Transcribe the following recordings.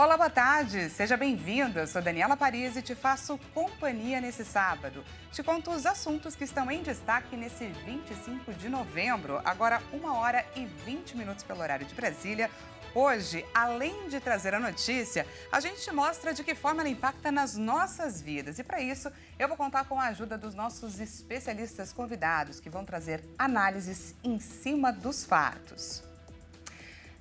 Olá, boa tarde, seja bem-vindo. Eu sou Daniela Paris e te faço companhia nesse sábado. Te conto os assuntos que estão em destaque nesse 25 de novembro, agora 1h20 pelo horário de Brasília. Hoje, além de trazer a notícia, a gente te mostra de que forma ela impacta nas nossas vidas. E para isso, eu vou contar com a ajuda dos nossos especialistas convidados, que vão trazer análises em cima dos fatos.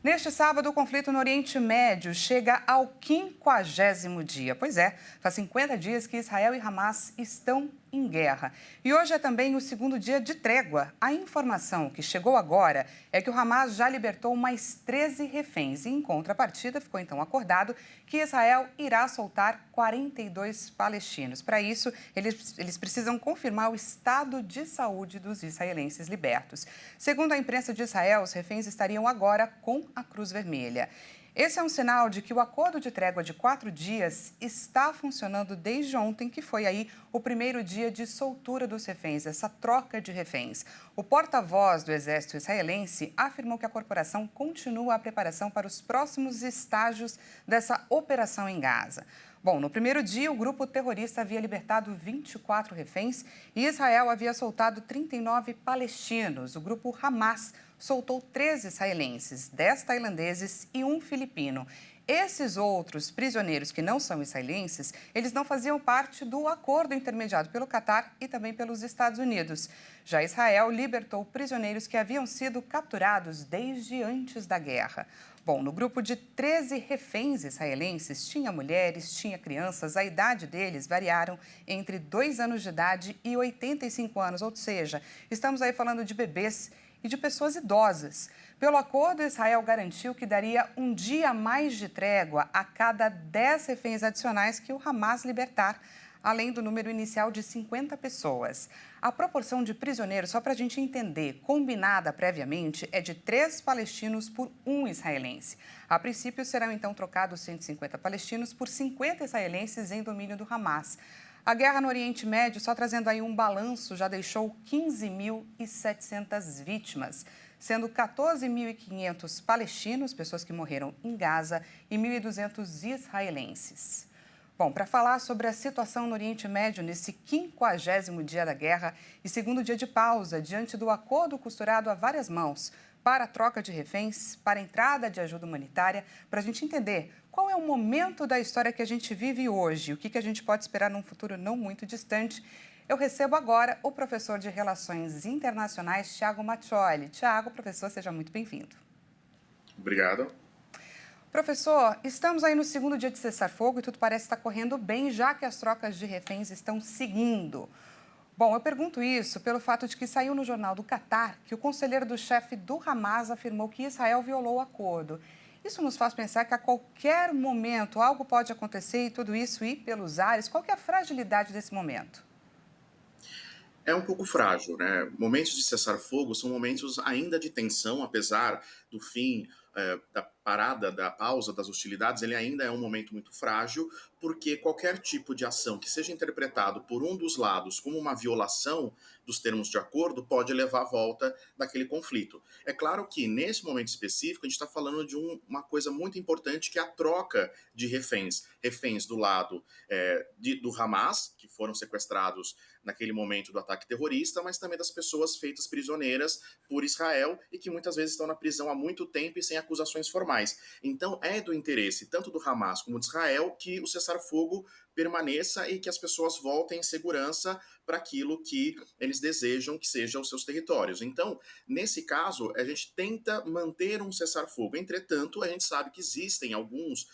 Neste sábado, o conflito no Oriente Médio chega ao 50º dia. Pois é, faz 50 dias que Israel e Hamas estão em guerra. E hoje é também o segundo dia de trégua. A informação que chegou agora é que o Hamas já libertou mais 13 reféns. E, em contrapartida, ficou então acordado que Israel irá soltar 42 palestinos. Para isso, eles precisam confirmar o estado de saúde dos israelenses libertos. Segundo a imprensa de Israel, os reféns estariam agora com a Cruz Vermelha. Esse é um sinal de que o acordo de trégua de 4 dias está funcionando desde ontem, que foi aí o primeiro dia de soltura dos reféns, essa troca de reféns. O porta-voz do exército israelense afirmou que a corporação continua a preparação para os próximos estágios dessa operação em Gaza. Bom, no primeiro dia, o grupo terrorista havia libertado 24 reféns e Israel havia soltado 39 palestinos. O grupo Hamas soltou 13 israelenses, 10 tailandeses e um filipino. Esses outros prisioneiros que não são israelenses, eles não faziam parte do acordo intermediado pelo Catar e também pelos Estados Unidos. Já Israel libertou prisioneiros que haviam sido capturados desde antes da guerra. Bom, no grupo de 13 reféns israelenses, tinha mulheres, tinha crianças, a idade deles variaram entre 2 anos de idade e 85 anos, ou seja, estamos aí falando de bebês e de pessoas idosas. Pelo acordo, Israel garantiu que daria um dia a mais de trégua a cada 10 reféns adicionais que o Hamas libertar, além do número inicial de 50 pessoas. A proporção de prisioneiros, só para a gente entender, combinada previamente, é de 3 palestinos por 1 israelense. A princípio, serão então trocados 150 palestinos por 50 israelenses em domínio do Hamas. A guerra no Oriente Médio, só trazendo aí um balanço, já deixou 15.700 vítimas, sendo 14.500 palestinos, pessoas que morreram em Gaza, e 1.200 israelenses. Bom, para falar sobre a situação no Oriente Médio nesse 50º dia da guerra e segundo dia de pausa, diante do acordo costurado a várias mãos para a troca de reféns, para a entrada de ajuda humanitária, para a gente entender qual é o momento da história que a gente vive hoje, o que a gente pode esperar num futuro não muito distante, eu recebo agora o professor de Relações Internacionais, Thiago Maccioli. Thiago, professor, seja muito bem-vindo. Obrigado. Professor, estamos aí no segundo dia de cessar-fogo e tudo parece estar correndo bem, já que as trocas de reféns estão seguindo. Bom, eu pergunto isso pelo fato de que saiu no jornal do Catar que o conselheiro do chefe do Hamas afirmou que Israel violou o acordo. Isso nos faz pensar que a qualquer momento algo pode acontecer e tudo isso ir pelos ares. Qual que é a fragilidade desse momento? É um pouco frágil, né? Momentos de cessar-fogo são momentos ainda de tensão, apesar do fim da parada, da pausa das hostilidades, ele ainda é um momento muito frágil, porque qualquer tipo de ação que seja interpretado por um dos lados como uma violação dos termos de acordo pode levar à volta daquele conflito. É claro que, nesse momento específico, a gente está falando de uma coisa muito importante, que é a troca de reféns. Reféns do lado do Hamas, que foram sequestrados naquele momento do ataque terrorista, mas também das pessoas feitas prisioneiras por Israel e que muitas vezes estão na prisão há muito tempo e sem acusações formais. Então é do interesse tanto do Hamas como de Israel que o cessar-fogo permaneça e que as pessoas voltem em segurança para aquilo que eles desejam que sejam os seus territórios. Então, nesse caso, a gente tenta manter um cessar-fogo. Entretanto, a gente sabe que existem alguns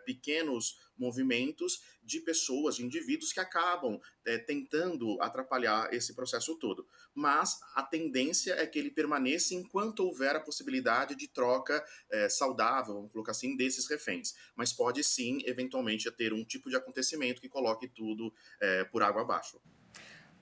pequenos movimentos de pessoas, de indivíduos que acabam tentando atrapalhar esse processo todo. Mas a tendência é que ele permaneça enquanto houver a possibilidade de troca saudável, vamos colocar assim, desses reféns. Mas pode sim, eventualmente, ter um tipo de acontecimento que coloque tudo por água abaixo.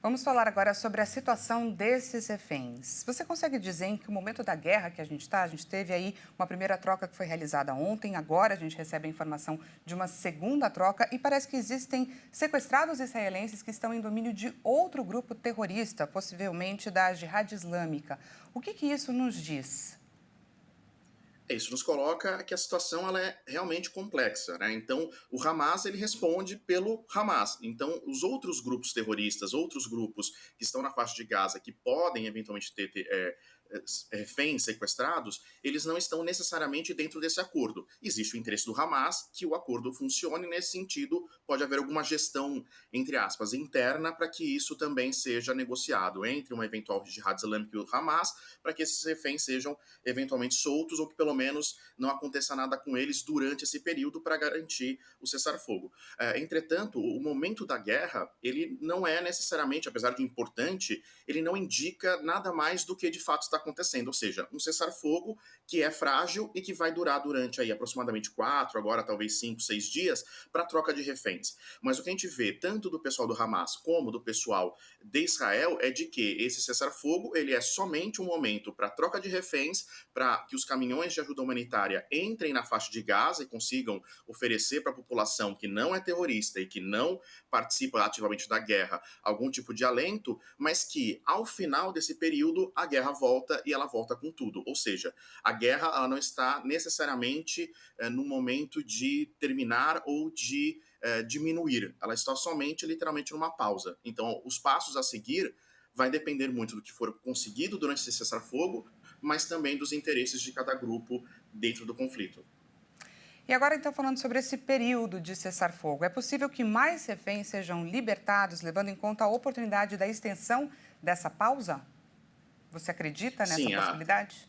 Vamos falar agora sobre a situação desses reféns. Você consegue dizer em que momento da guerra que a gente está? A gente teve aí uma primeira troca que foi realizada ontem, agora a gente recebe a informação de uma segunda troca e parece que existem sequestrados israelenses que estão em domínio de outro grupo terrorista, possivelmente da Jihad Islâmica. O que isso nos diz? Isso nos coloca que a situação ela é realmente complexa, né? Então, o Hamas ele responde pelo Hamas. Então, os outros grupos terroristas, outros grupos que estão na faixa de Gaza, que podem eventualmente reféns sequestrados, eles não estão necessariamente dentro desse acordo. Existe o interesse do Hamas que o acordo funcione, nesse sentido, pode haver alguma gestão, entre aspas, interna para que isso também seja negociado entre uma eventual Jihad Islâmica e o Hamas, para que esses reféns sejam eventualmente soltos ou que pelo menos não aconteça nada com eles durante esse período para garantir o cessar-fogo. Entretanto, o momento da guerra, ele não é necessariamente, apesar de importante, ele não indica nada mais do que de fato está acontecendo, ou seja, um cessar-fogo que é frágil e que vai durar durante aí aproximadamente 4, agora talvez 5, 6 dias, para troca de reféns. Mas o que a gente vê, tanto do pessoal do Hamas como do pessoal de Israel, é de que esse cessar-fogo ele é somente um momento para troca de reféns, para que os caminhões de ajuda humanitária entrem na faixa de Gaza e consigam oferecer para a população que não é terrorista e que não participa ativamente da guerra algum tipo de alento, mas que ao final desse período a guerra volta e ela volta com tudo. Ou seja, a guerra ela não está necessariamente no momento de terminar ou de diminuir. Ela está somente, literalmente, numa pausa. Então, os passos a seguir vai depender muito do que for conseguido durante esse cessar-fogo, mas também dos interesses de cada grupo dentro do conflito. E agora, então, falando sobre esse período de cessar-fogo, é possível que mais reféns sejam libertados, levando em conta a oportunidade da extensão dessa pausa? Você acredita nessa Sim, possibilidade?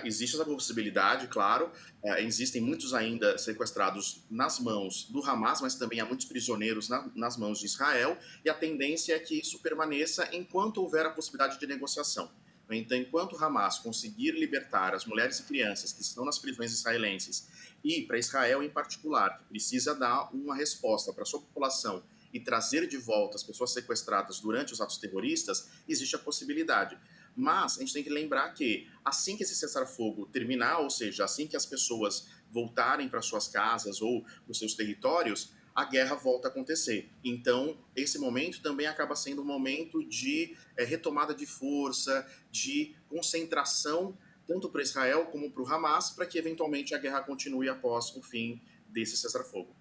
existe essa possibilidade, claro. Existem muitos ainda sequestrados nas mãos do Hamas, mas também há muitos prisioneiros nas mãos de Israel, e a tendência é que isso permaneça enquanto houver a possibilidade de negociação. Então, enquanto o Hamas conseguir libertar as mulheres e crianças que estão nas prisões israelenses, e para Israel em particular, que precisa dar uma resposta para a sua população e trazer de volta as pessoas sequestradas durante os atos terroristas, existe a possibilidade. Mas a gente tem que lembrar que assim que esse cessar-fogo terminar, ou seja, assim que as pessoas voltarem para suas casas ou para os seus territórios, a guerra volta a acontecer. Então, esse momento também acaba sendo um momento de retomada de força, de concentração, tanto para Israel como para o Hamas, para que eventualmente a guerra continue após o fim desse cessar-fogo.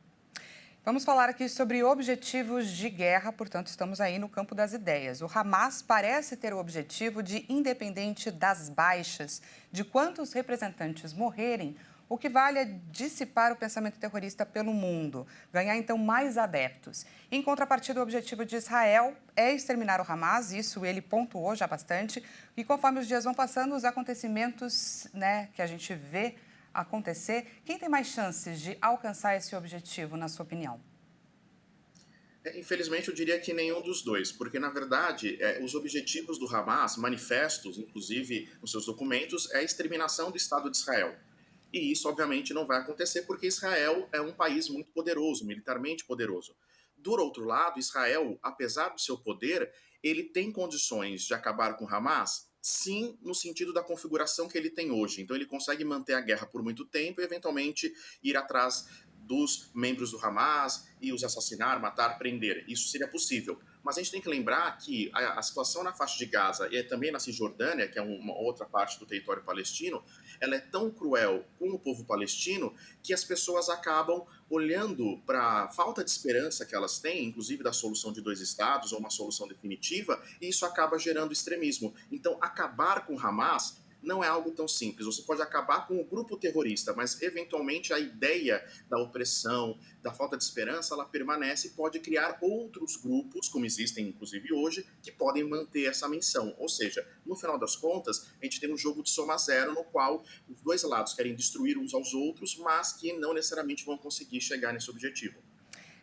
Vamos falar aqui sobre objetivos de guerra, portanto, estamos aí no campo das ideias. O Hamas parece ter o objetivo de, independente das baixas, de quantos representantes morrerem, o que vale é dissipar o pensamento terrorista pelo mundo, ganhar então mais adeptos. Em contrapartida, o objetivo de Israel é exterminar o Hamas, isso ele pontuou já bastante, e conforme os dias vão passando, os acontecimentos que a gente vê acontecer, quem tem mais chances de alcançar esse objetivo, na sua opinião? Infelizmente, eu diria que nenhum dos dois, porque, na verdade, os objetivos do Hamas, manifestos, inclusive nos seus documentos, é a exterminação do Estado de Israel. E isso, obviamente, não vai acontecer porque Israel é um país muito poderoso, militarmente poderoso. Do outro lado, Israel, apesar do seu poder, ele tem condições de acabar com o Hamas? Sim, no sentido da configuração que ele tem hoje. Então, ele consegue manter a guerra por muito tempo e, eventualmente, ir atrás dos membros do Hamas e os assassinar, matar, prender. Isso seria possível. Mas a gente tem que lembrar que a situação na faixa de Gaza e também na Cisjordânia, que é uma outra parte do território palestino, ela é tão cruel com o povo palestino que as pessoas acabam olhando para a falta de esperança que elas têm, inclusive da solução de dois estados ou uma solução definitiva, e isso acaba gerando extremismo. Então, acabar com Hamas não é algo tão simples. Você pode acabar com o grupo terrorista, mas eventualmente a ideia da opressão, da falta de esperança, ela permanece e pode criar outros grupos, como existem inclusive hoje, que podem manter essa menção. Ou seja, no final das contas, a gente tem um jogo de soma zero no qual os dois lados querem destruir uns aos outros, mas que não necessariamente vão conseguir chegar nesse objetivo.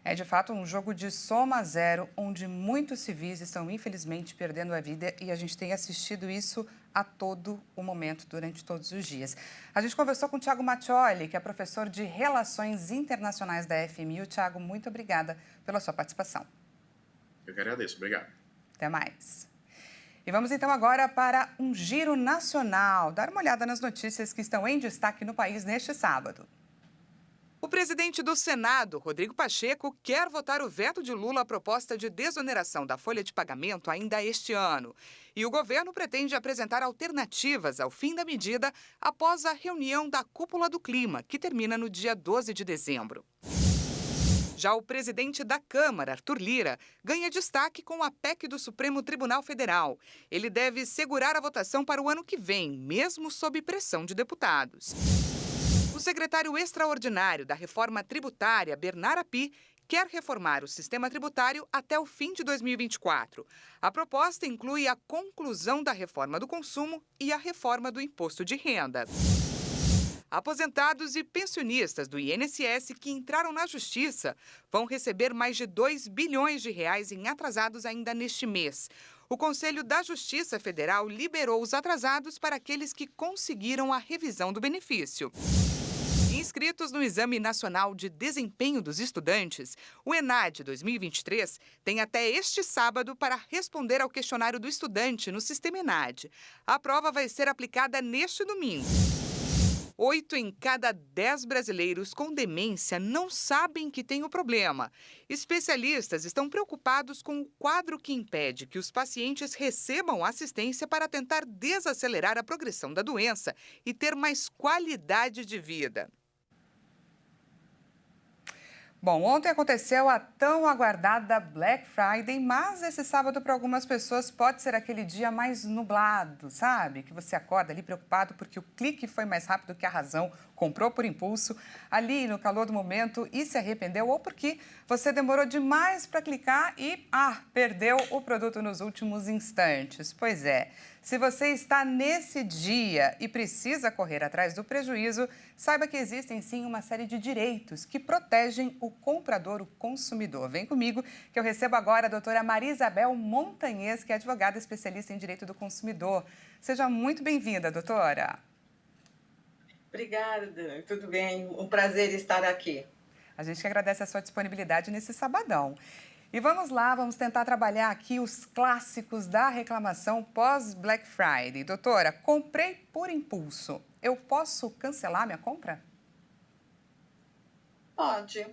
É de fato um jogo de soma zero, onde muitos civis estão infelizmente perdendo a vida e a gente tem assistido isso a todo o momento, durante todos os dias. A gente conversou com o Thiago Mattioli, que é professor de Relações Internacionais da FMU. Thiago, muito obrigada pela sua participação. Eu que agradeço. Obrigado. Até mais. E vamos então agora para um giro nacional, dar uma olhada nas notícias que estão em destaque no país neste sábado. O presidente do Senado, Rodrigo Pacheco, quer votar o veto de Lula à proposta de desoneração da folha de pagamento ainda este ano. E o governo pretende apresentar alternativas ao fim da medida após a reunião da Cúpula do Clima, que termina no dia 12 de dezembro. Já o presidente da Câmara, Arthur Lira, ganha destaque com a PEC do Supremo Tribunal Federal. Ele deve segurar a votação para o ano que vem, mesmo sob pressão de deputados. O secretário extraordinário da reforma tributária, Bernard Api, quer reformar o sistema tributário até o fim de 2024. A proposta inclui a conclusão da reforma do consumo e a reforma do imposto de renda. Aposentados e pensionistas do INSS que entraram na justiça vão receber mais de 2 bilhões de reais em atrasados ainda neste mês. O Conselho da Justiça Federal liberou os atrasados para aqueles que conseguiram a revisão do benefício. Inscritos no Exame Nacional de Desempenho dos Estudantes, o ENAD 2023 tem até este sábado para responder ao questionário do estudante no sistema ENAD. A prova vai ser aplicada neste domingo. 8 em cada 10 brasileiros com demência não sabem que tem o problema. Especialistas estão preocupados com o quadro que impede que os pacientes recebam assistência para tentar desacelerar a progressão da doença e ter mais qualidade de vida. Bom, ontem aconteceu a tão aguardada Black Friday, mas esse sábado para algumas pessoas pode ser aquele dia mais nublado, sabe? Que você acorda ali preocupado porque o clique foi mais rápido que a razão, comprou por impulso, ali no calor do momento e se arrependeu, ou porque você demorou demais para clicar e, perdeu o produto nos últimos instantes. Pois é. Se você está nesse dia e precisa correr atrás do prejuízo, saiba que existem sim uma série de direitos que protegem o comprador, o consumidor. Vem comigo que eu recebo agora a doutora Maria Isabel Montanhês, que é advogada especialista em direito do consumidor. Seja muito bem-vinda, doutora. Obrigada, tudo bem? Um prazer estar aqui. A gente que agradece a sua disponibilidade nesse sabadão. E vamos lá, vamos tentar trabalhar aqui os clássicos da reclamação pós-Black Friday. Doutora, comprei por impulso. Eu posso cancelar minha compra? Pode,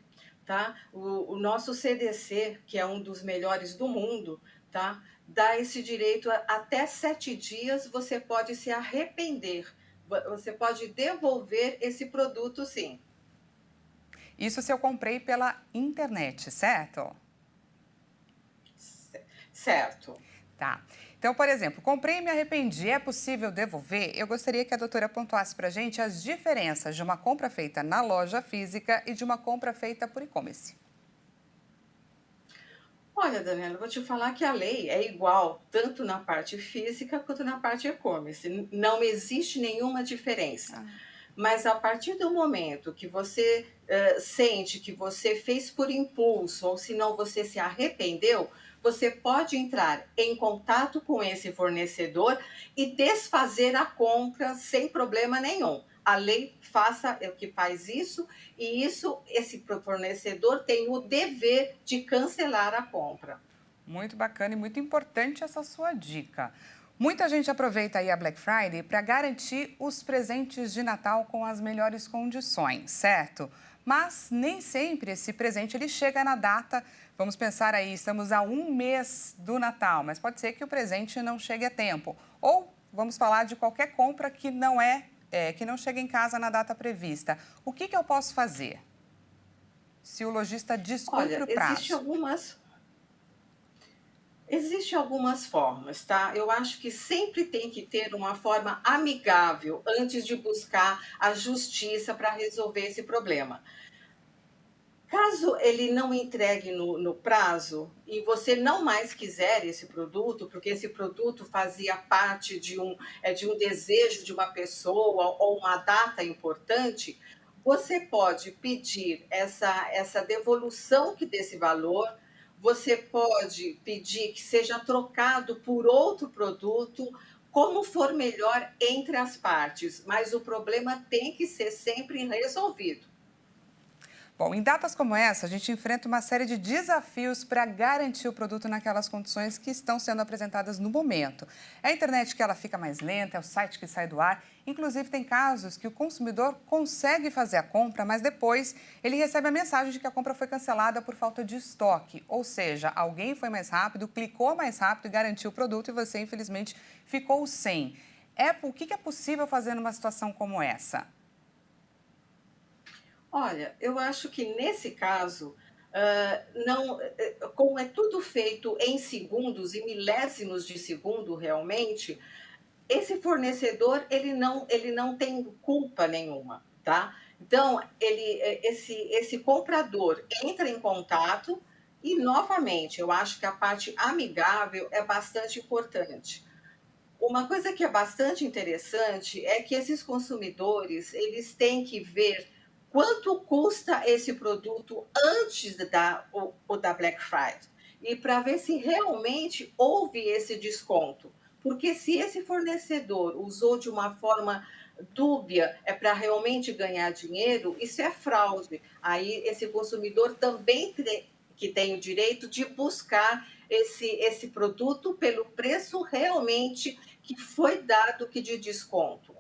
tá? O nosso CDC, que é um dos melhores do mundo, tá? Dá esse direito até 7 dias, você pode se arrepender. Você pode devolver esse produto, sim. Isso se eu comprei pela internet, certo? Certo. Tá. Então, por exemplo, comprei e me arrependi, é possível devolver? Eu gostaria que a doutora pontuasse para a gente as diferenças de uma compra feita na loja física e de uma compra feita por e-commerce. Olha, Daniela, eu vou te falar que a lei é igual, tanto na parte física quanto na parte e-commerce. Não existe nenhuma diferença. Mas a partir do momento que você sente que você fez por impulso, ou se não você se arrependeu, você pode entrar em contato com esse fornecedor e desfazer a compra sem problema nenhum. A lei é o que faz isso, e esse fornecedor tem o dever de cancelar a compra. Muito bacana e muito importante essa sua dica. Muita gente aproveita aí a Black Friday para garantir os presentes de Natal com as melhores condições, certo? Mas nem sempre esse presente ele chega na data. Vamos pensar aí, estamos a 1 mês do Natal, mas pode ser que o presente não chegue a tempo. Ou vamos falar de qualquer compra que que não chega em casa na data prevista. O que eu posso fazer se o lojista descumpre o prazo? Existem algumas formas, tá? Eu acho que sempre tem que ter uma forma amigável antes de buscar a justiça para resolver esse problema. Caso ele não entregue no prazo e você não mais quiser esse produto, porque esse produto fazia parte de um desejo de uma pessoa ou uma data importante, você pode pedir essa devolução desse valor, você pode pedir que seja trocado por outro produto, como for melhor entre as partes, mas o problema tem que ser sempre resolvido. Bom, em datas como essa, a gente enfrenta uma série de desafios para garantir o produto naquelas condições que estão sendo apresentadas no momento. É a internet que ela fica mais lenta, é o site que sai do ar. Inclusive, tem casos que o consumidor consegue fazer a compra, mas depois ele recebe a mensagem de que a compra foi cancelada por falta de estoque. Ou seja, alguém foi mais rápido, clicou mais rápido e garantiu o produto e você, infelizmente, ficou sem. O que é possível fazer numa situação como essa? Olha, eu acho que nesse caso, não, como é tudo feito em segundos e milésimos de segundo realmente, esse fornecedor ele não tem culpa nenhuma, tá. Então esse comprador entra em contato e novamente, eu acho que a parte amigável é bastante importante. Uma coisa que é bastante interessante é que esses consumidores, eles têm que ver quanto custa esse produto antes da Black Friday, e para ver se realmente houve esse desconto. Porque se esse fornecedor usou de uma forma dúbia, é para realmente ganhar dinheiro, isso é fraude. Aí esse consumidor também que tem o direito de buscar esse produto pelo preço realmente que foi dado que de desconto.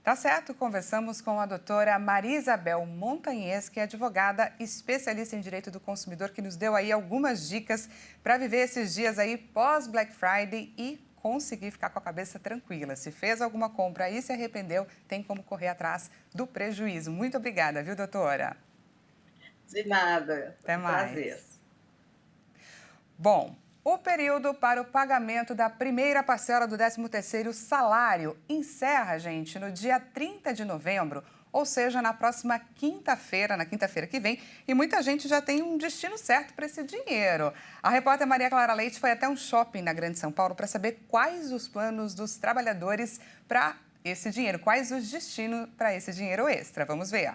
Tá certo, conversamos com a doutora Maria Isabel Montanhês, que é advogada especialista em direito do consumidor, que nos deu aí algumas dicas para viver esses dias aí pós-Black Friday e conseguir ficar com a cabeça tranquila. Se fez alguma compra e se arrependeu, tem como correr atrás do prejuízo. Muito obrigada, viu, doutora? De nada, Até um prazer. mais. Bom, o período para o pagamento da primeira parcela do 13º salário encerra, gente, no dia 30 de novembro, ou seja, na próxima quinta-feira, na quinta-feira que vem, e muita gente já tem um destino certo para esse dinheiro. A repórter Maria Clara Leite foi até um shopping na Grande São Paulo para saber quais os planos dos trabalhadores para esse dinheiro, quais os destinos para esse dinheiro extra. Vamos ver.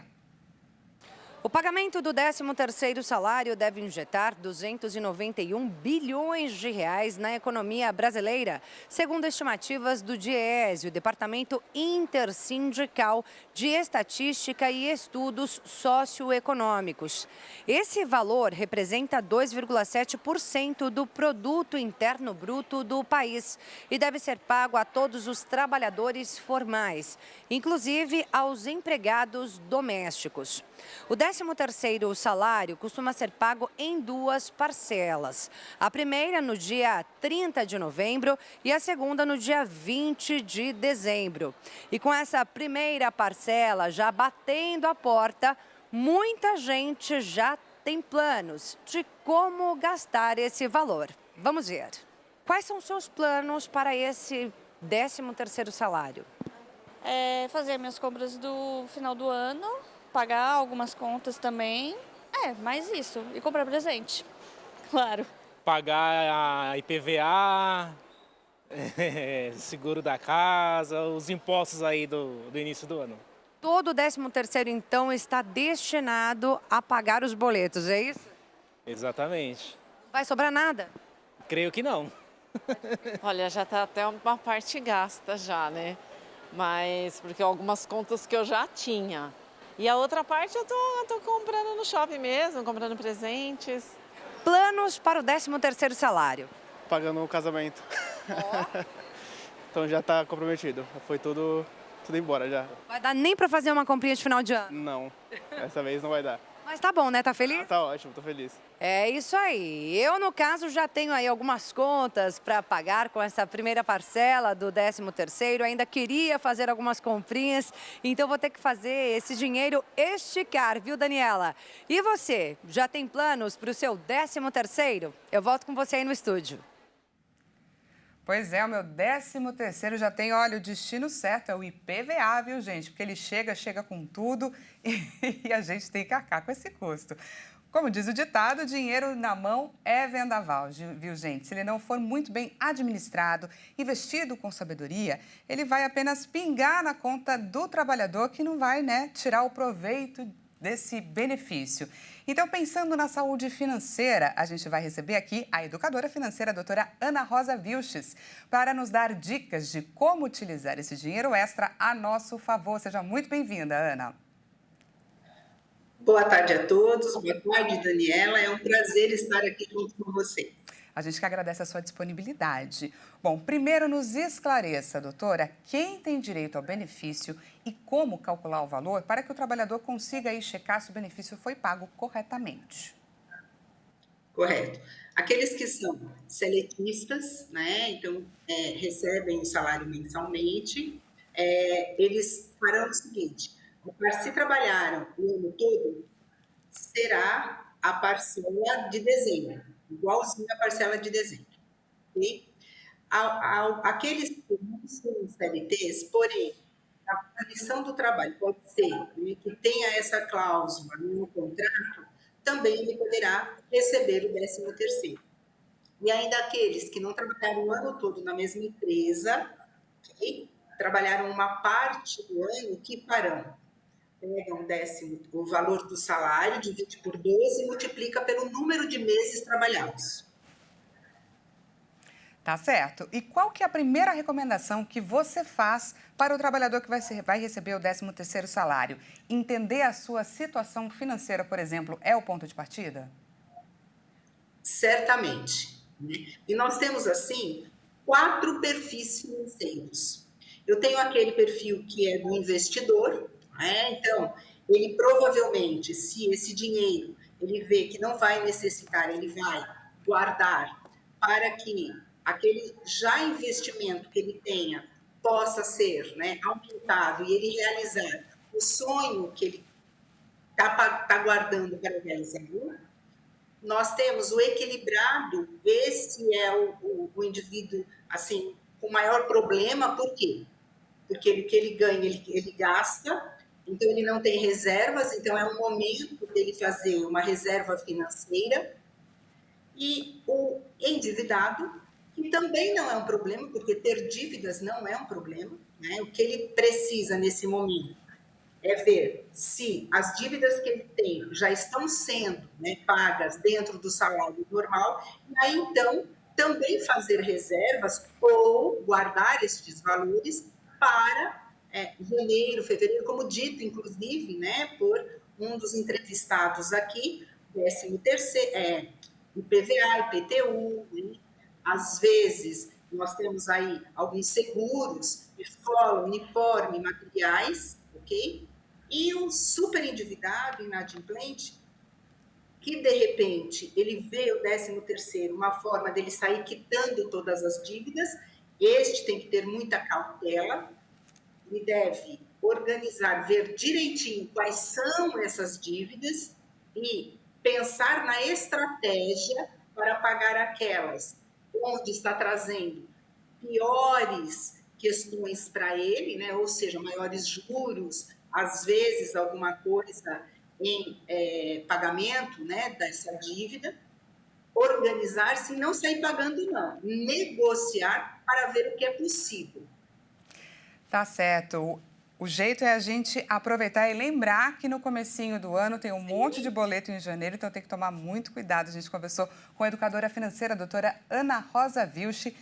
O pagamento do 13º salário deve injetar 291 bilhões de reais na economia brasileira, segundo estimativas do DIEESE, o Departamento Intersindical de Estatística e Estudos Socioeconômicos. Esse valor representa 2,7% do produto interno bruto do país e deve ser pago a todos os trabalhadores formais, inclusive aos empregados domésticos. O 13º salário costuma ser pago em duas parcelas. A primeira no dia 30 de novembro e a segunda no dia 20 de dezembro. E com essa primeira parcela já batendo a porta, muita gente já tem planos de como gastar esse valor. Vamos ver. Quais são os seus planos para esse 13º salário? Fazer minhas compras do final do ano, pagar algumas contas também. Mais isso. E comprar presente, claro. Pagar a IPVA, seguro da casa, os impostos aí do início do ano. Todo o 13º, então, está destinado a pagar os boletos, é isso? Exatamente. Não vai sobrar nada? Creio que não. Olha, já está até uma parte gasta já, né? Mas porque algumas contas que eu já tinha. E a outra parte eu tô comprando no shopping mesmo, comprando presentes. Planos para o 13º salário? Pagando o casamento. Então já está comprometido. Foi tudo embora já. Vai dar nem para fazer uma comprinha de final de ano? Não, dessa vez não vai dar. Mas tá bom, né? Tá feliz? Tá ótimo, tô feliz. É isso aí. Eu, no caso, já tenho aí algumas contas para pagar com essa primeira parcela do 13º. Ainda queria fazer algumas comprinhas, então vou ter que fazer esse dinheiro esticar, viu, Daniela? E você, já tem planos para o seu 13º? Eu volto com você aí no estúdio. Pois é, o meu 13º já tem, olha, o destino certo, é o IPVA, viu, gente? Porque ele chega com tudo e a gente tem que arcar com esse custo. Como diz o ditado, dinheiro na mão é vendaval, viu, gente? Se ele não for muito bem administrado, investido com sabedoria, ele vai apenas pingar na conta do trabalhador que não vai, né, tirar o proveito desse benefício. Então, pensando na saúde financeira, a gente vai receber aqui a educadora financeira, a doutora Ana Rosa Vilches, para nos dar dicas de como utilizar esse dinheiro extra a nosso favor. Seja muito bem-vinda, Ana. Boa tarde a todos, boa tarde, Daniela. É um prazer estar aqui junto com você. A gente que agradece a sua disponibilidade. Bom, primeiro nos esclareça, doutora, quem tem direito ao benefício e como calcular o valor para que o trabalhador consiga aí checar se o benefício foi pago corretamente. Correto. Aqueles que são seletistas, né, então recebem o salário mensalmente, eles farão o seguinte, se trabalharam o ano todo, será a parcela de dezembro, igualzinho a parcela de dezembro. Okay? Aqueles que não são CLTs, porém, a condição do trabalho pode ser, né, que tenha essa cláusula no contrato, também ele poderá receber o 13º. E ainda aqueles que não trabalharam o ano todo na mesma empresa, okay? Trabalharam uma parte do ano, que farão? Pegam o valor do salário, divide por 12 e multiplica pelo número de meses trabalhados. Tá certo. E qual que é a primeira recomendação que você faz para o trabalhador que vai receber o 13º salário? Entender a sua situação financeira, por exemplo, é o ponto de partida? Certamente. E nós temos, assim, 4 perfis financeiros. Eu tenho aquele perfil que é do investidor, né? Então, ele provavelmente, se esse dinheiro ele vê que não vai necessitar, ele vai guardar para que aquele já investimento que ele tenha possa ser, né, aumentado e ele realizar o sonho que ele está guardando para realizar. Nós temos o equilibrado, esse é o indivíduo assim, com maior problema, por quê? Porque o que ele ganha, ele gasta, então ele não tem reservas, então é um momento dele fazer uma reserva financeira. E o endividado, que também não é um problema, porque ter dívidas não é um problema, né? O que ele precisa nesse momento é ver se as dívidas que ele tem já estão sendo, né, pagas dentro do salário normal, e aí então também fazer reservas ou guardar estes valores para janeiro, fevereiro, como dito, inclusive, né, por um dos entrevistados aqui, 13º, IPVA, IPTU, né? Às vezes nós temos aí alguns seguros, escola, uniforme, materiais, ok? E o super endividado, inadimplente, que de repente ele vê o 13º, uma forma dele sair quitando todas as dívidas, este tem que ter muita cautela, ele deve organizar, ver direitinho quais são essas dívidas e pensar na estratégia para pagar aquelas onde está trazendo piores questões para ele, né? Ou seja, maiores juros, às vezes alguma coisa em pagamento, né, dessa dívida, organizar-se e não sair pagando não, negociar para ver o que é possível. Tá certo. O jeito é a gente aproveitar e lembrar que no comecinho do ano tem um monte de boleto em janeiro, então tem que tomar muito cuidado. A gente conversou com a educadora financeira, a doutora Ana Rosa Vilch,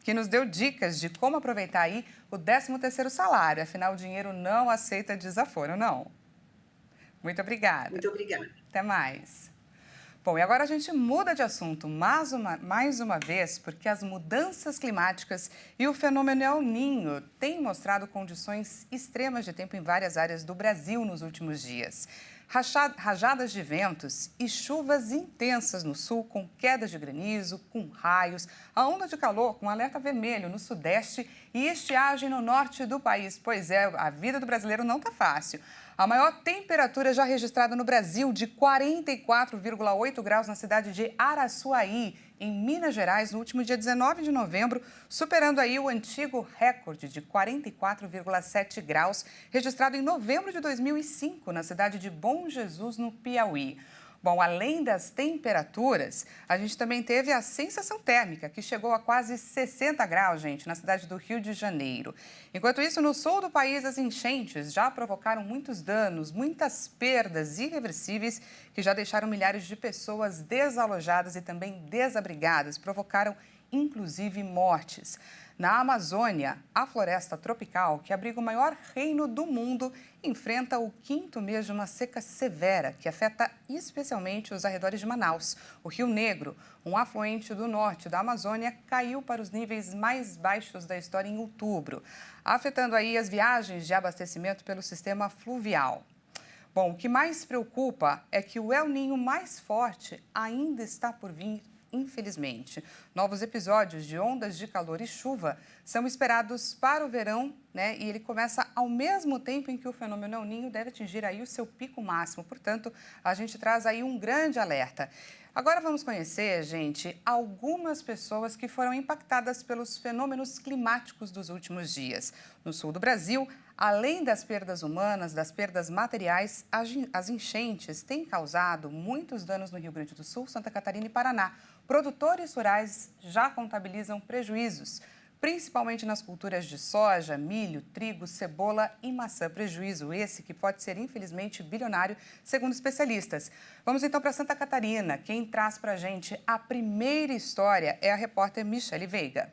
que nos deu dicas de como aproveitar aí o 13º salário. Afinal, o dinheiro não aceita desaforo, não. Muito obrigada. Muito obrigada. Até mais. Bom, e agora a gente muda de assunto mais uma vez, porque as mudanças climáticas e o fenômeno El Niño têm mostrado condições extremas de tempo em várias áreas do Brasil nos últimos dias. Rajadas de ventos e chuvas intensas no sul, com quedas de granizo, com raios, a onda de calor com alerta vermelho no sudeste e estiagem no norte do país. Pois é, a vida do brasileiro não está fácil. A maior temperatura já registrada no Brasil, de 44,8 graus na cidade de Araçuaí, em Minas Gerais, no último dia 19 de novembro, superando aí o antigo recorde de 44,7 graus, registrado em novembro de 2005, na cidade de Bom Jesus, no Piauí. Bom, além das temperaturas, a gente também teve a sensação térmica, que chegou a quase 60 graus, gente, na cidade do Rio de Janeiro. Enquanto isso, no sul do país, as enchentes já provocaram muitos danos, muitas perdas irreversíveis, que já deixaram milhares de pessoas desalojadas e também desabrigadas, provocaram inclusive mortes. Na Amazônia, a floresta tropical, que abriga o maior reino do mundo, enfrenta o 5º mês de uma seca severa, que afeta especialmente os arredores de Manaus. O Rio Negro, um afluente do norte da Amazônia, caiu para os níveis mais baixos da história em outubro, afetando aí as viagens de abastecimento pelo sistema fluvial. Bom, o que mais preocupa é que o El Niño mais forte ainda está por vir, infelizmente. Novos episódios de ondas de calor e chuva são esperados para o verão, né? E ele começa ao mesmo tempo em que o fenômeno El Niño deve atingir aí o seu pico máximo. Portanto, a gente traz aí um grande alerta. Agora vamos conhecer, gente, algumas pessoas que foram impactadas pelos fenômenos climáticos dos últimos dias. No sul do Brasil, além das perdas humanas, das perdas materiais, as enchentes têm causado muitos danos no Rio Grande do Sul, Santa Catarina e Paraná. Produtores rurais já contabilizam prejuízos, principalmente nas culturas de soja, milho, trigo, cebola e maçã. Prejuízo esse que pode ser, infelizmente, bilionário, segundo especialistas. Vamos então para Santa Catarina. Quem traz para a gente a primeira história é a repórter Michele Veiga.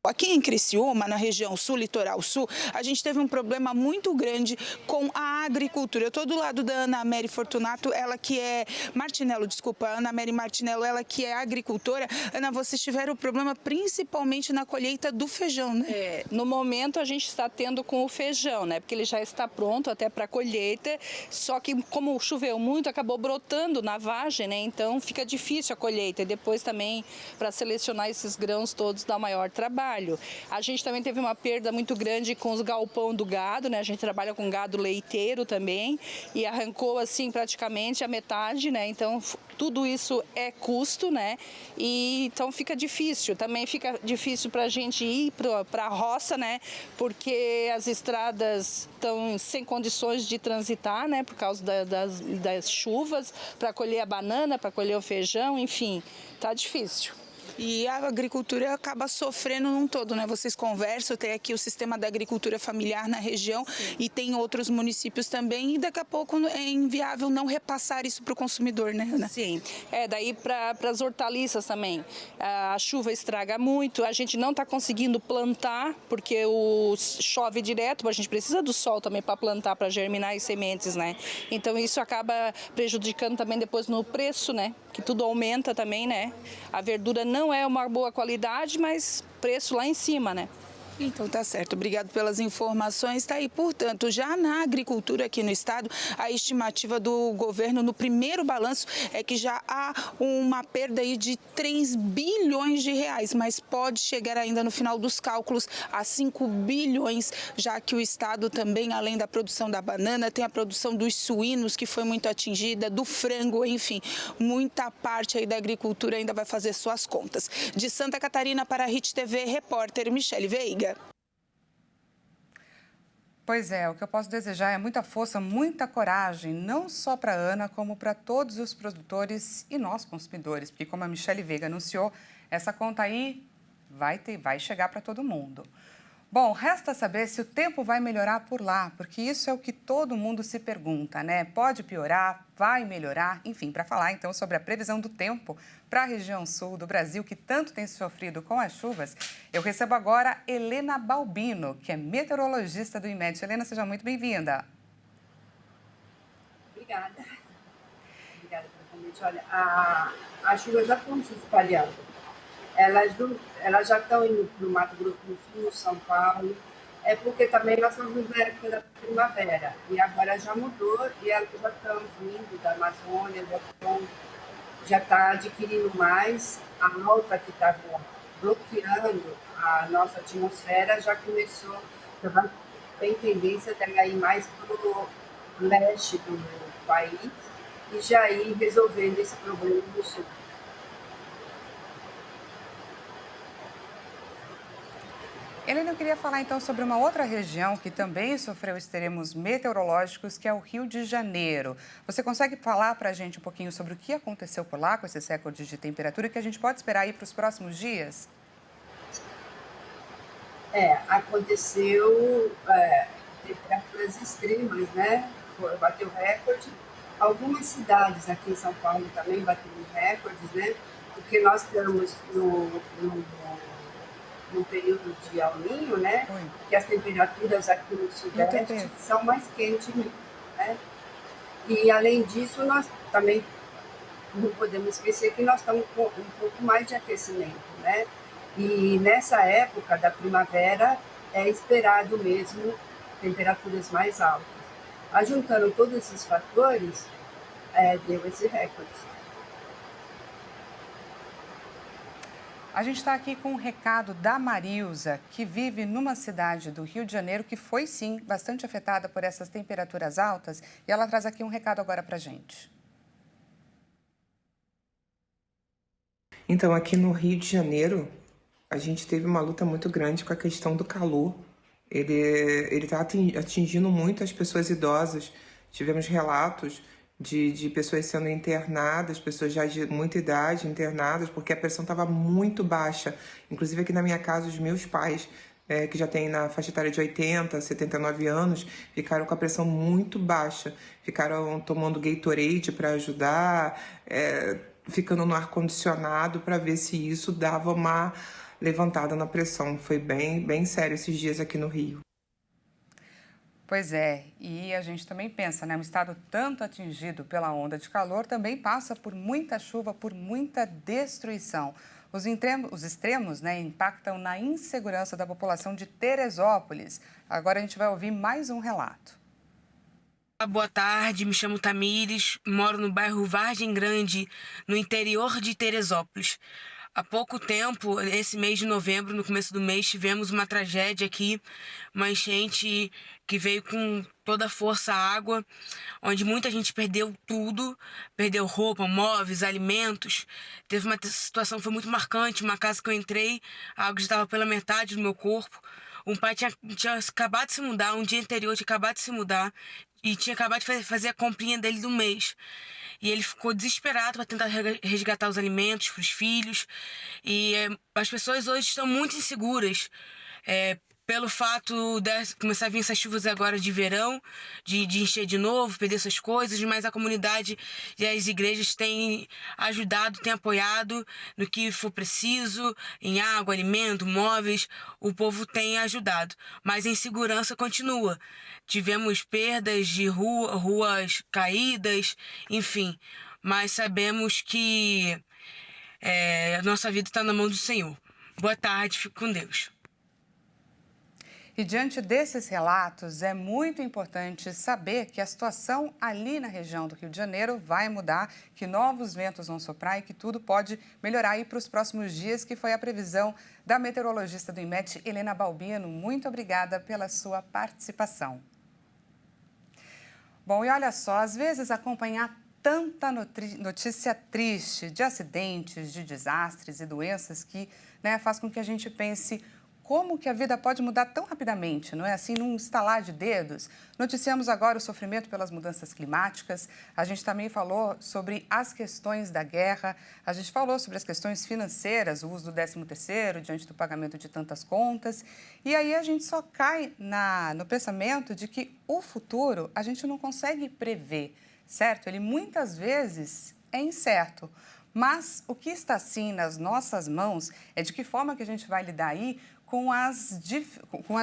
Aqui em Criciúma, na região sul, litoral sul, a gente teve um problema muito grande com a agricultura. Eu estou do lado da Ana Mary Fortunato, ela que é Martinello, desculpa, Ana Mary Martinello, ela que é agricultora. Ana, vocês tiveram problema principalmente na colheita do feijão, né? No momento a gente está tendo com o feijão, né? Porque ele já está pronto até para colheita, só que como choveu muito, acabou brotando na vagem, né? Então fica difícil a colheita e depois também para selecionar esses grãos todos dá maior trabalho. A gente também teve uma perda muito grande com os galpão do gado, né? A gente trabalha com gado leiteiro também e arrancou assim praticamente a metade, né? Então tudo isso é custo, né? E então fica difícil. Também fica difícil para a gente ir para a roça, né? Porque as estradas estão sem condições de transitar, né? Por causa das chuvas, para colher a banana, para colher o feijão, enfim, tá difícil. E a agricultura acaba sofrendo num todo, né? Vocês conversam, tem aqui o sistema da agricultura familiar na região. Sim. E tem outros municípios também e daqui a pouco é inviável não repassar isso para o consumidor, né, Ana? Sim, daí para as hortaliças também. A chuva estraga muito, a gente não está conseguindo plantar porque chove direto, a gente precisa do sol também para plantar, para germinar as sementes, né? Então isso acaba prejudicando também depois no preço, né? Que tudo aumenta também, né? A verdura não é uma boa qualidade, mas preço lá em cima, né? Então tá certo, obrigado pelas informações. Tá aí, portanto, já na agricultura aqui no estado, a estimativa do governo no primeiro balanço é que já há uma perda aí de 3 bilhões de reais, mas pode chegar ainda no final dos cálculos a 5 bilhões, já que o estado também, além da produção da banana, tem a produção dos suínos, que foi muito atingida, do frango, enfim, muita parte aí da agricultura ainda vai fazer suas contas. De Santa Catarina para a Hit TV, repórter Michele Veiga. Pois é, o que eu posso desejar é muita força, muita coragem, não só para a Ana, como para todos os produtores e nós consumidores, porque como a Michele Veiga anunciou, essa conta aí vai chegar para todo mundo. Bom, resta saber se o tempo vai melhorar por lá, porque isso é o que todo mundo se pergunta, né? Pode piorar, vai melhorar? Enfim, para falar então sobre a previsão do tempo para a região sul do Brasil, que tanto tem sofrido com as chuvas, eu recebo agora Helena Balbino, que é meteorologista do IMET. Helena, seja muito bem-vinda. Obrigada. Obrigada pelo convite. Olha, as chuvas já estão se espalhando. Elas já estão indo para o Mato Grosso do Sul, São Paulo, porque também nós estamos na época da primavera, e agora já mudou, e elas já estão vindo da Amazônia, já está adquirindo mais, a alta que estava bloqueando a nossa atmosfera já começou, tem tendência dela ir mais para o leste do país, e já ir resolvendo esse problema do sul. Helena, eu queria falar então sobre uma outra região que também sofreu extremos meteorológicos, que é o Rio de Janeiro. Você consegue falar para a gente um pouquinho sobre o que aconteceu por lá com esses recordes de temperatura que a gente pode esperar aí para os próximos dias? Aconteceu temperaturas extremas, né? Bateu recorde. Algumas cidades aqui em São Paulo também bateram recordes, né? porque nós estamos no período de El Niño, né? Que as temperaturas aqui no Sudeste são mais quentes, né? E, além disso, nós também não podemos esquecer que nós estamos com um pouco mais de aquecimento, né? E nessa época da primavera é esperado mesmo temperaturas mais altas. Ajuntando todos esses fatores, deu esse recorde. A gente está aqui com um recado da Marilza, que vive numa cidade do Rio de Janeiro que foi, sim, bastante afetada por essas temperaturas altas. E ela traz aqui um recado agora para a gente. Então, aqui no Rio de Janeiro, a gente teve uma luta muito grande com a questão do calor. Ele está atingindo muito as pessoas idosas. Tivemos relatos de pessoas sendo internadas, pessoas já de muita idade internadas, porque a pressão estava muito baixa. Inclusive aqui na minha casa, os meus pais, que já têm na faixa etária de 80, 79 anos, ficaram com a pressão muito baixa. Ficaram tomando Gatorade para ajudar, ficando no ar-condicionado para ver se isso dava uma levantada na pressão. Foi bem sério esses dias aqui no Rio. Pois é, e a gente também pensa, né? Um estado tanto atingido pela onda de calor também passa por muita chuva, por muita destruição. Os extremos, né, impactam na insegurança da população de Teresópolis. Agora a gente vai ouvir mais um relato. Boa tarde, me chamo Tamires, moro no bairro Vargem Grande, no interior de Teresópolis. Há pouco tempo, esse mês de novembro, no começo do mês, tivemos uma tragédia aqui, uma enchente que veio com toda a força água, onde muita gente perdeu tudo, perdeu roupa, móveis, alimentos. Teve uma situação que foi muito marcante, uma casa que eu entrei, a água já estava pela metade do meu corpo. Um pai tinha acabado de se mudar, um dia anterior tinha acabado de se mudar e tinha acabado de fazer a comprinha dele do mês. E ele ficou desesperado para tentar resgatar os alimentos para os filhos. E as pessoas hoje estão muito inseguras pelo fato de começar a vir essas chuvas agora de verão, de encher de novo, perder essas coisas, mas a comunidade e as igrejas têm ajudado, têm apoiado no que for preciso, em água, alimento, móveis, o povo tem ajudado. Mas a insegurança continua. Tivemos perdas de ruas caídas, enfim, mas sabemos que a nossa vida está na mão do Senhor. Boa tarde, fico com Deus. E diante desses relatos, é muito importante saber que a situação ali na região do Rio de Janeiro vai mudar, que novos ventos vão soprar e que tudo pode melhorar aí para os próximos dias, que foi a previsão da meteorologista do IMET, Helena Balbino. Muito obrigada pela sua participação. Bom, e olha só, às vezes acompanhar tanta notícia triste de acidentes, de desastres e doenças que faz com que a gente pense como que a vida pode mudar tão rapidamente, não é assim, num estalar de dedos. Noticiamos agora o sofrimento pelas mudanças climáticas, a gente também falou sobre as questões da guerra, a gente falou sobre as questões financeiras, o uso do 13º diante do pagamento de tantas contas, e aí a gente só cai no pensamento de que o futuro a gente não consegue prever, certo? Ele muitas vezes é incerto. Mas o que está, sim, nas nossas mãos é de que forma que a gente vai lidar aí com as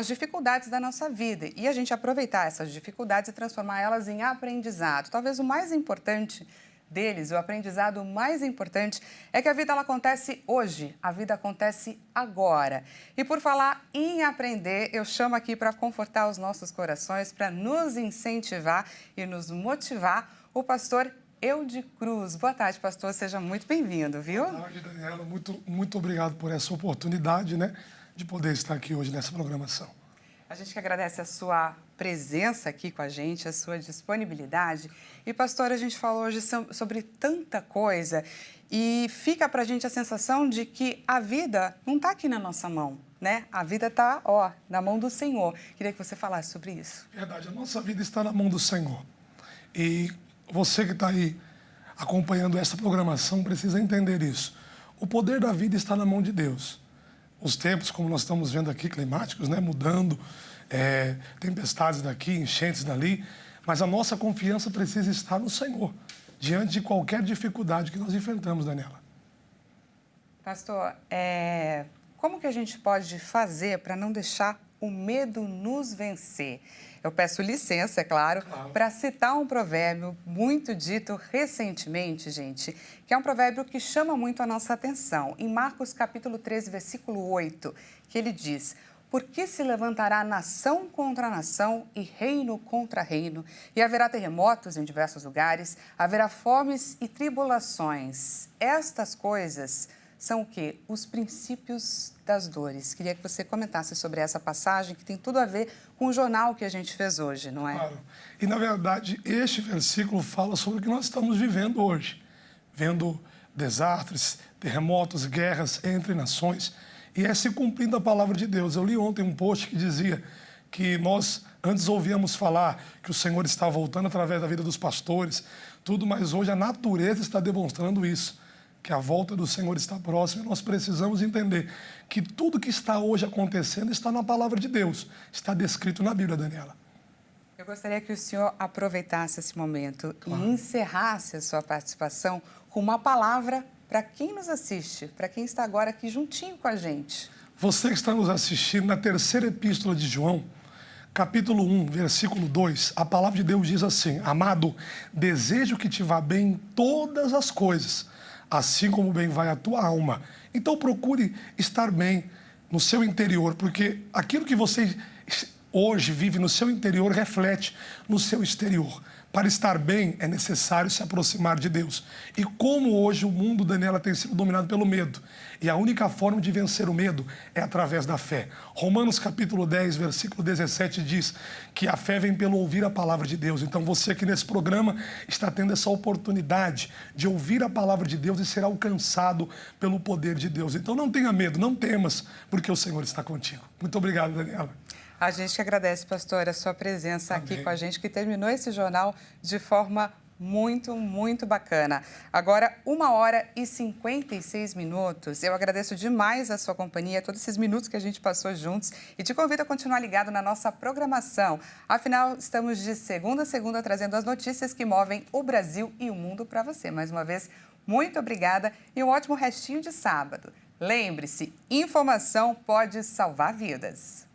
dificuldades da nossa vida e a gente aproveitar essas dificuldades e transformar elas em aprendizado. Talvez o mais importante deles, o aprendizado mais importante, é que a vida ela acontece hoje, a vida acontece agora. E por falar em aprender, eu chamo aqui para confortar os nossos corações, para nos incentivar e nos motivar, o pastor Eude Cruz. Boa tarde, pastor, seja muito bem-vindo, viu? Boa tarde, Daniela, muito obrigado por essa oportunidade, de poder estar aqui hoje nessa programação. A gente que agradece a sua presença aqui com a gente, a sua disponibilidade. E, pastor, a gente falou hoje sobre tanta coisa e fica para a gente a sensação de que a vida não está aqui na nossa mão, né? A vida está, na mão do Senhor. Queria que você falasse sobre isso. Verdade, a nossa vida está na mão do Senhor. E você que está aí acompanhando essa programação precisa entender isso. O poder da vida está na mão de Deus. Os tempos, como nós estamos vendo aqui, climáticos, mudando, tempestades daqui, enchentes dali, mas a nossa confiança precisa estar no Senhor, diante de qualquer dificuldade que nós enfrentamos, Daniela. Pastor, como que a gente pode fazer para não deixar o medo nos vencer? Eu peço licença, é claro, para citar um provérbio muito dito recentemente, gente, que é um provérbio que chama muito a nossa atenção. Em Marcos capítulo 13, versículo 8, que ele diz: porque se levantará nação contra nação e reino contra reino, e haverá terremotos em diversos lugares, haverá fomes e tribulações. Estas coisas são o quê? Os princípios das dores. Queria que você comentasse sobre essa passagem, que tem tudo a ver com o jornal que a gente fez hoje, não é? Claro. E, na verdade, este versículo fala sobre o que nós estamos vivendo hoje. Vendo desastres, terremotos, guerras entre nações. E é se cumprindo a palavra de Deus. Eu li ontem um post que dizia que nós antes ouvíamos falar que o Senhor está voltando através da vida dos pastores, tudo, mas hoje a natureza está demonstrando isso, que a volta do Senhor está próxima, e nós precisamos entender que tudo que está hoje acontecendo está na palavra de Deus, está descrito na Bíblia, Daniela. Eu gostaria que o senhor aproveitasse esse momento e encerrasse a sua participação com uma palavra para quem nos assiste, para quem está agora aqui juntinho com a gente. Você que está nos assistindo na terceira epístola de João, capítulo 1, versículo 2, a palavra de Deus diz assim: amado, desejo que te vá bem em todas as coisas, assim como bem vai a tua alma. Então procure estar bem no seu interior, porque aquilo que você hoje vive no seu interior reflete no seu exterior. Para estar bem, é necessário se aproximar de Deus. E como hoje o mundo, Daniela, tem sido dominado pelo medo. E a única forma de vencer o medo é através da fé. Romanos capítulo 10, versículo 17 diz que a fé vem pelo ouvir a palavra de Deus. Então você que nesse programa está tendo essa oportunidade de ouvir a palavra de Deus e ser alcançado pelo poder de Deus. Então não tenha medo, não temas, porque o Senhor está contigo. Muito obrigado, Daniela. A gente que agradece, pastor, a sua presença aqui com a gente, que terminou esse jornal de forma muito, muito bacana. Agora, 1h56. Eu agradeço demais a sua companhia, todos esses minutos que a gente passou juntos, e te convido a continuar ligado na nossa programação. Afinal, estamos de segunda a segunda trazendo as notícias que movem o Brasil e o mundo para você. Mais uma vez, muito obrigada e um ótimo restinho de sábado. Lembre-se, informação pode salvar vidas.